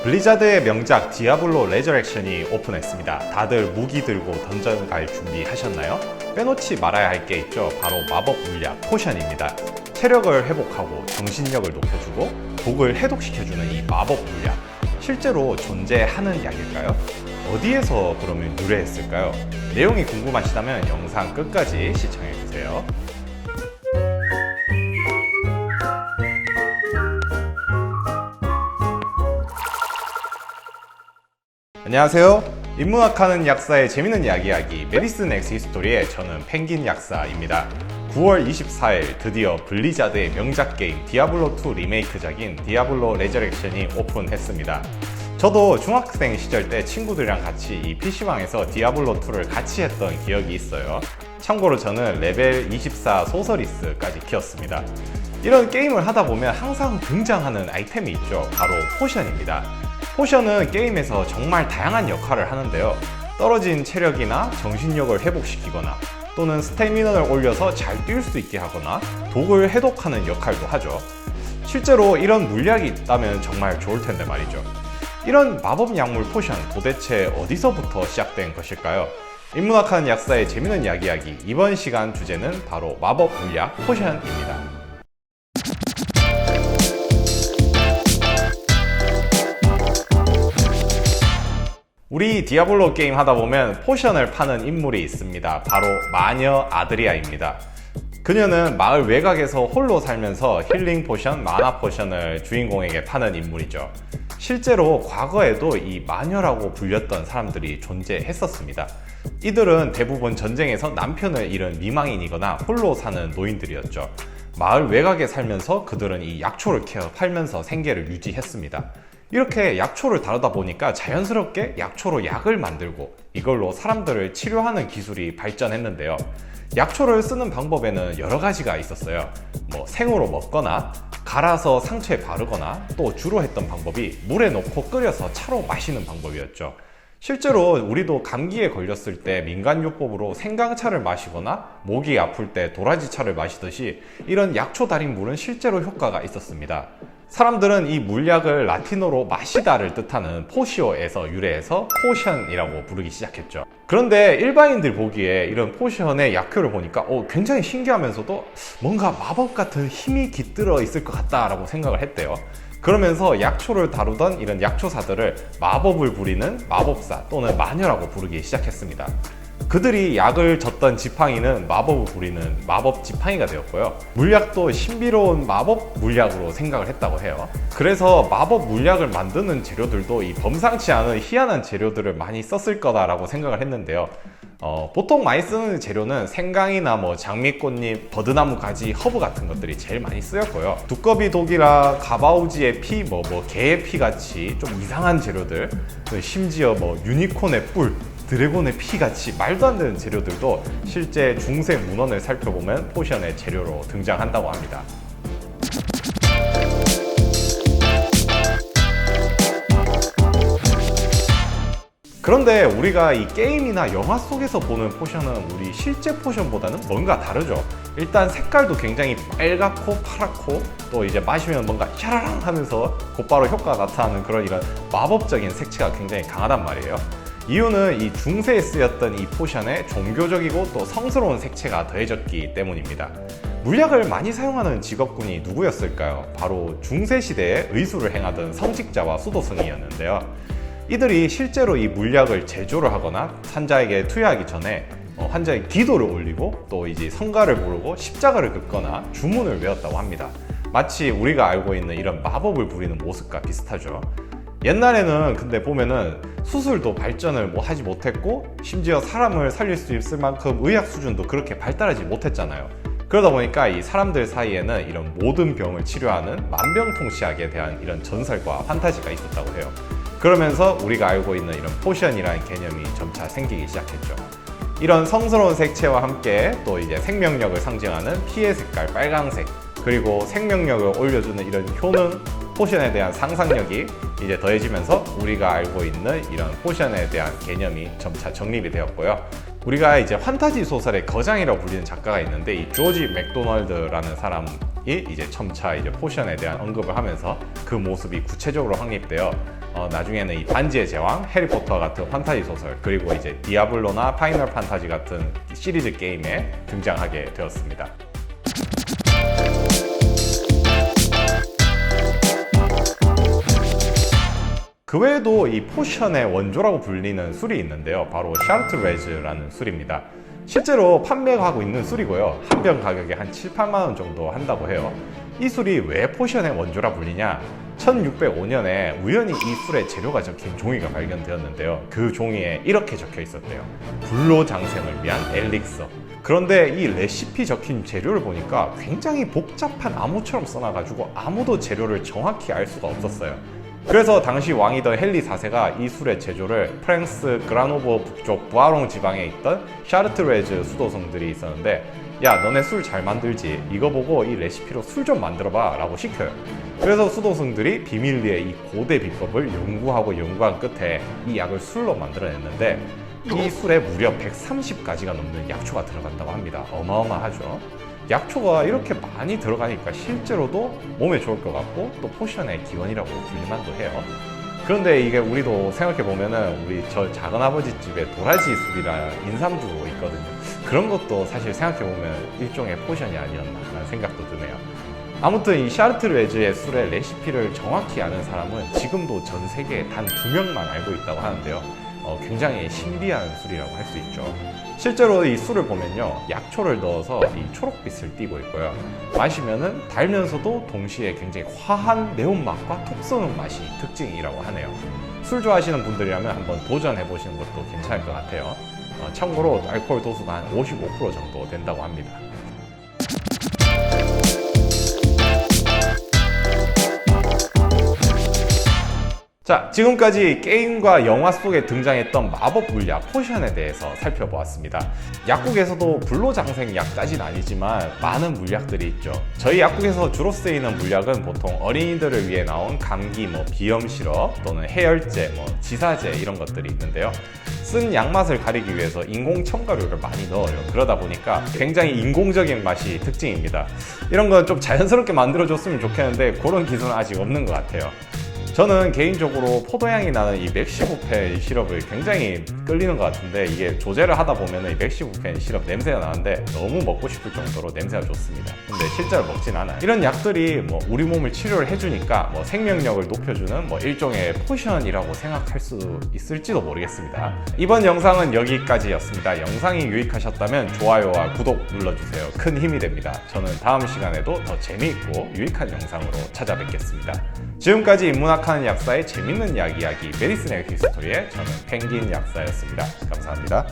블리자드의 명작 디아블로 레저렉션이 오픈했습니다. 다들 무기 들고 던전 갈 준비하셨나요? 빼놓지 말아야 할 게 있죠. 바로 마법 물약 포션입니다. 체력을 회복하고 정신력을 높여주고 독을 해독시켜주는 이 마법 물약, 실제로 존재하는 약일까요? 어디에서 그러면 유래했을까요? 내용이 궁금하시다면 영상 끝까지 시청해주세요. 안녕하세요. 인문학하는 약사의 재밌는 이야기 메디슨 엑스 히스토리의 저는 펭귄 약사입니다. 9월 24일 드디어 블리자드의 명작 게임 디아블로2 리메이크작인 디아블로 레저렉션이 오픈했습니다. 저도 중학생 시절 때 친구들이랑 같이 이 PC방에서 디아블로2를 같이 했던 기억이 있어요. 참고로 저는 레벨 24 소서리스까지 키웠습니다. 이런 게임을 하다 보면 항상 등장하는 아이템이 있죠. 바로 포션입니다. 포션은 게임에서 정말 다양한 역할을 하는데요. 떨어진 체력이나 정신력을 회복시키거나 또는 스태미너를 올려서 잘 뛸 수 있게 하거나 독을 해독하는 역할도 하죠. 실제로 이런 물약이 있다면 정말 좋을 텐데 말이죠. 이런 마법 약물 포션 도대체 어디서부터 시작된 것일까요? 인문학하는 약사의 재밌는 이야기 이번 시간 주제는 바로 마법 물약 포션입니다. 우리 디아블로 게임 하다 보면 포션을 파는 인물이 있습니다. 바로 마녀 아드리아입니다. 그녀는 마을 외곽에서 홀로 살면서 힐링 포션, 마나 포션을 주인공에게 파는 인물이죠. 실제로 과거에도 이 마녀라고 불렸던 사람들이 존재했었습니다. 이들은 대부분 전쟁에서 남편을 잃은 미망인이거나 홀로 사는 노인들이었죠. 마을 외곽에 살면서 그들은 이 약초를 캐어 팔면서 생계를 유지했습니다. 이렇게 약초를 다루다 보니까 자연스럽게 약초로 약을 만들고 이걸로 사람들을 치료하는 기술이 발전했는데요. 약초를 쓰는 방법에는 여러 가지가 있었어요. 생으로 먹거나 갈아서 상처에 바르거나 또 주로 했던 방법이 물에 넣고 끓여서 차로 마시는 방법이었죠. 실제로 우리도 감기에 걸렸을 때 민간요법으로 생강차를 마시거나 목이 아플 때 도라지차를 마시듯이 이런 약초 달인 물은 실제로 효과가 있었습니다. 사람들은 이 물약을 라틴어로 마시다를 뜻하는 포시오에서 유래해서 포션이라고 부르기 시작했죠. 그런데 일반인들 보기에 이런 포션의 약효를 보니까 굉장히 신기하면서도 뭔가 마법 같은 힘이 깃들어 있을 것 같다라고 생각을 했대요. 그러면서 약초를 다루던 이런 약초사들을 마법을 부리는 마법사 또는 마녀라고 부르기 시작했습니다. 그들이 약을 젓던 지팡이는 마법을 부리는 마법 지팡이가 되었고요. 물약도 신비로운 마법 물약으로 생각을 했다고 해요. 그래서 마법 물약을 만드는 재료들도 이 범상치 않은 희한한 재료들을 많이 썼을 거다라고 생각을 했는데요. 보통 많이 쓰는 재료는 생강이나 장미꽃잎, 버드나무 가지, 허브 같은 것들이 제일 많이 쓰였고요. 두꺼비 독이라 가바우지의 피, 개의 피 같이 좀 이상한 재료들, 심지어 유니콘의 뿔, 드래곤의 피 같이 말도 안 되는 재료들도 실제 중세 문헌을 살펴보면 포션의 재료로 등장한다고 합니다. 그런데 우리가 이 게임이나 영화 속에서 보는 포션은 우리 실제 포션보다는 뭔가 다르죠. 일단 색깔도 굉장히 빨갛고 파랗고 또 이제 마시면 뭔가 샤라랑 하면서 곧바로 효과가 나타나는 그런 이런 마법적인 색채가 굉장히 강하단 말이에요. 이유는 이 중세에 쓰였던 이 포션에 종교적이고 또 성스러운 색채가 더해졌기 때문입니다. 물약을 많이 사용하는 직업군이 누구였을까요? 바로 중세시대에 의술을 행하던 성직자와 수도승이었는데요. 이들이 실제로 이 물약을 제조를 하거나 환자에게 투여하기 전에 환자의 기도를 올리고 또 이제 성가를 부르고 십자가를 긋거나 주문을 외웠다고 합니다. 마치 우리가 알고 있는 이런 마법을 부리는 모습과 비슷하죠. 옛날에는 근데 보면은 수술도 발전을 하지 못했고 심지어 사람을 살릴 수 있을 만큼 의학 수준도 그렇게 발달하지 못했잖아요. 그러다 보니까 이 사람들 사이에는 이런 모든 병을 치료하는 만병통치약에 대한 이런 전설과 판타지가 있었다고 해요. 그러면서 우리가 알고 있는 이런 포션이라는 개념이 점차 생기기 시작했죠. 이런 성스러운 색채와 함께 또 이제 생명력을 상징하는 피의 색깔 빨강색, 그리고 생명력을 올려주는 이런 효능, 포션에 대한 상상력이 이제 더해지면서 우리가 알고 있는 이런 포션에 대한 개념이 점차 정립이 되었고요. 우리가 이제 판타지 소설의 거장이라고 불리는 작가가 있는데 이 조지 맥도널드라는 사람이 이제 점차 이제 포션에 대한 언급을 하면서 그 모습이 구체적으로 확립되어 나중에는 이 반지의 제왕, 해리포터 같은 판타지 소설, 그리고 이제 디아블로나 파이널 판타지 같은 시리즈 게임에 등장하게 되었습니다. 그 외에도 이 포션의 원조라고 불리는 술이 있는데요. 바로 샤르트레즈라는 술입니다. 실제로 판매하고 있는 술이고요. 한 병 가격이 한 7, 8만 원 정도 한다고 해요. 이 술이 왜 포션의 원조라 불리냐? 1605년에 우연히 이 술의 재료가 적힌 종이가 발견되었는데요. 그 종이에 이렇게 적혀 있었대요. 불로장생을 위한 엘릭서. 그런데 이 레시피 적힌 재료를 보니까 굉장히 복잡한 암호처럼 써놔가지고 아무도 재료를 정확히 알 수가 없었어요. 그래서 당시 왕이던 헨리 4세가 이 술의 제조를 프랑스 그라노버 북쪽 부아롱 지방에 있던 샤르트레즈 수도성들이 있었는데, 야, 너네 술 잘 만들지? 이거 보고 이 레시피로 술 좀 만들어봐 라고 시켜요. 그래서 수도승들이 비밀리에 이 고대 비법을 연구한 끝에 이 약을 술로 만들어냈는데, 이 술에 무려 130가지가 넘는 약초가 들어간다고 합니다. 어마어마하죠. 약초가 이렇게 많이 들어가니까 실제로도 몸에 좋을 것 같고 또 포션의 기원이라고 불릴만도 해요. 그런데 이게 우리도 생각해보면은 우리 저 작은아버지 집에 도라지 술이라 인삼주 있거든요. 그런 것도 사실 생각해보면 일종의 포션이 아니었나 라는 생각도 드네요. 아무튼 이 샤르트레즈의 술의 레시피를 정확히 아는 사람은 지금도 전 세계에 단 2명만 알고 있다고 하는데요. 굉장히 신비한 술이라고 할 수 있죠. 실제로 이 술을 보면요, 약초를 넣어서 이 초록빛을 띠고 있고요. 마시면은 달면서도 동시에 굉장히 화한 매운맛과 톡 쏘는 맛이 특징이라고 하네요. 술 좋아하시는 분들이라면 한번 도전해 보시는 것도 괜찮을 것 같아요. 참고로 알코올 도수가 한 55% 정도 된다고 합니다. 자, 지금까지 게임과 영화 속에 등장했던 마법 물약 포션에 대해서 살펴보았습니다. 약국에서도 불로장생 약까지는 아니지만 많은 물약들이 있죠. 저희 약국에서 주로 쓰이는 물약은 보통 어린이들을 위해 나온 감기, 비염 시럽 또는 해열제, 지사제 이런 것들이 있는데요. 쓴 약맛을 가리기 위해서 인공 첨가류를 많이 넣어요. 그러다 보니까 굉장히 인공적인 맛이 특징입니다. 이런 건 좀 자연스럽게 만들어줬으면 좋겠는데 그런 기술은 아직 없는 것 같아요. 저는 개인적으로 포도향이 나는 이 맥시부펜 시럽을 굉장히 끌리는 것 같은데, 이게 조제를 하다 보면 이 맥시부펜 시럽 냄새가 나는데 너무 먹고 싶을 정도로 냄새가 좋습니다. 근데 실제로 먹진 않아요. 이런 약들이 우리 몸을 치료를 해주니까 생명력을 높여주는 일종의 포션이라고 생각할 수 있을지도 모르겠습니다. 이번 영상은 여기까지였습니다. 영상이 유익하셨다면 좋아요와 구독 눌러주세요. 큰 힘이 됩니다. 저는 다음 시간에도 더 재미있고 유익한 영상으로 찾아뵙겠습니다. 지금까지 인문학하는 약사의 재밌는 이야기 메디슨 헬 히스토리의 저는 펭귄 약사였습니다. 감사합니다.